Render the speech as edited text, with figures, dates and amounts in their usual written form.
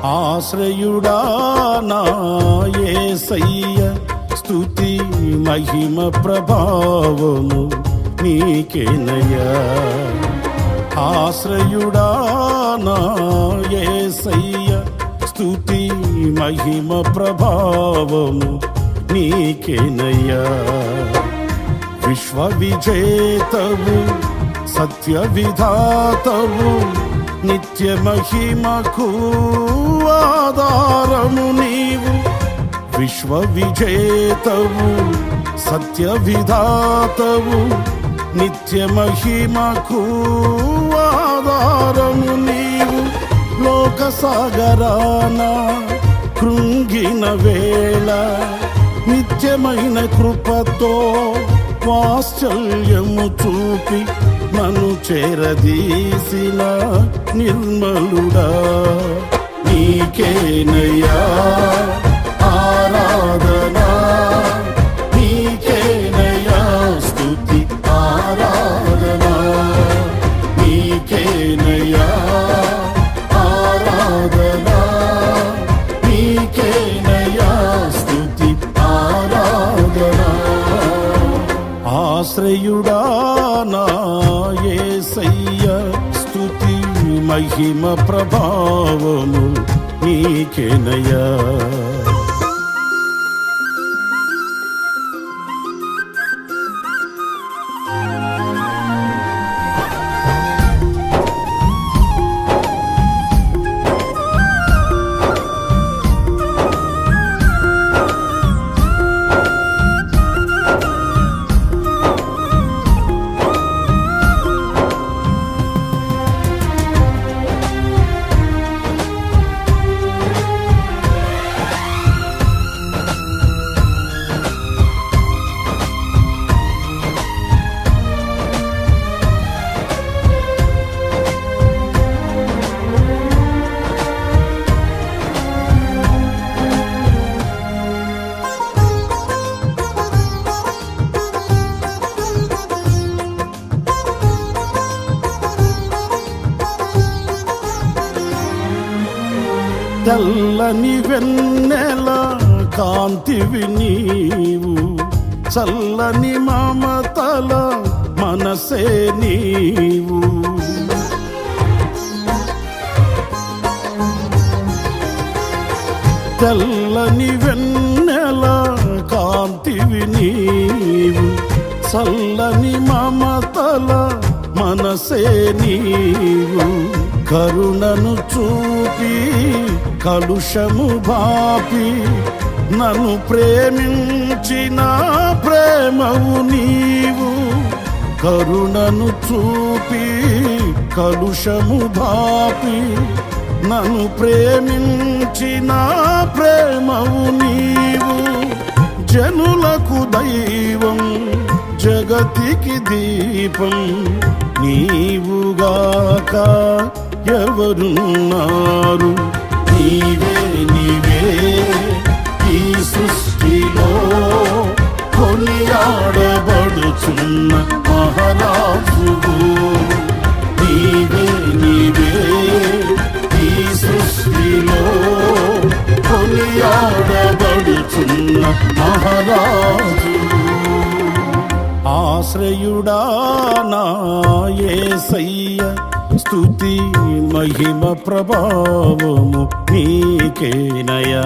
ఆశ్రయుడా నా యేసయ్య, స్తుతి మహిమ ప్రభావము నీకేనయ్యా. ఆశ్రయుడా నా యేసయ్య, స్తుతి మహిమ ప్రభావము నీకేనయ్యా. విశ్వ విజేతవు, సత్య విధాతవు, నిత్య మహిమకు ఆధారము నీవు. విశ్వ విజేతవు, సత్య విధాతవు, నిత్య మహిమకు ఆధారము నీవు. లోక సాగరాన కృంగిన వేళ నిత్యమైన కృపతో వాత్సల్యము చూపి నన్ను చేరదీసిన నిర్మలుడా నీకేనయ్యా ఆరాధనా, నీకేనయ్యా స్తుతి ఆరాధనా, నీకేనయ్యా ఆరాధనా, నీకేనయ్యా స్తుతి ఆరాధనా. ఆశ్రయుడా నా యేసయ్య, స్తుతి మహిమ ప్రభావము నీకేనయ్యా. తెల్లని వెన్నెల కాంతివి నీవు, చల్లని మమతల మనసే నీవు. తెల్లని వెన్నెల కాంతివి నీవు, చల్లని మమతల మనసే నీవు. కరుణను చూపి కలుషము బాపి నన్ను ప్రేమించిన ప్రేమవు నీవు. కరుణను చూపి కలుషము బాపి నన్ను ప్రేమించిన ప్రేమవు నీవు. జనులకు దైవం, జగతికి దీపం నీవుగాక ఎవరున్నారు. నీవే నీవే ఈ సృష్టిలో కొనియాడబడుచున్న మహారాజువు. నీవే నీవే ఈ సృష్టిలో కొనియాడబడుచున్న మహారాజువు. ఆశ్రయుడా నా యేసయ్య, స్తుతి మహిమ ప్రభావము నీకేనయ్యా.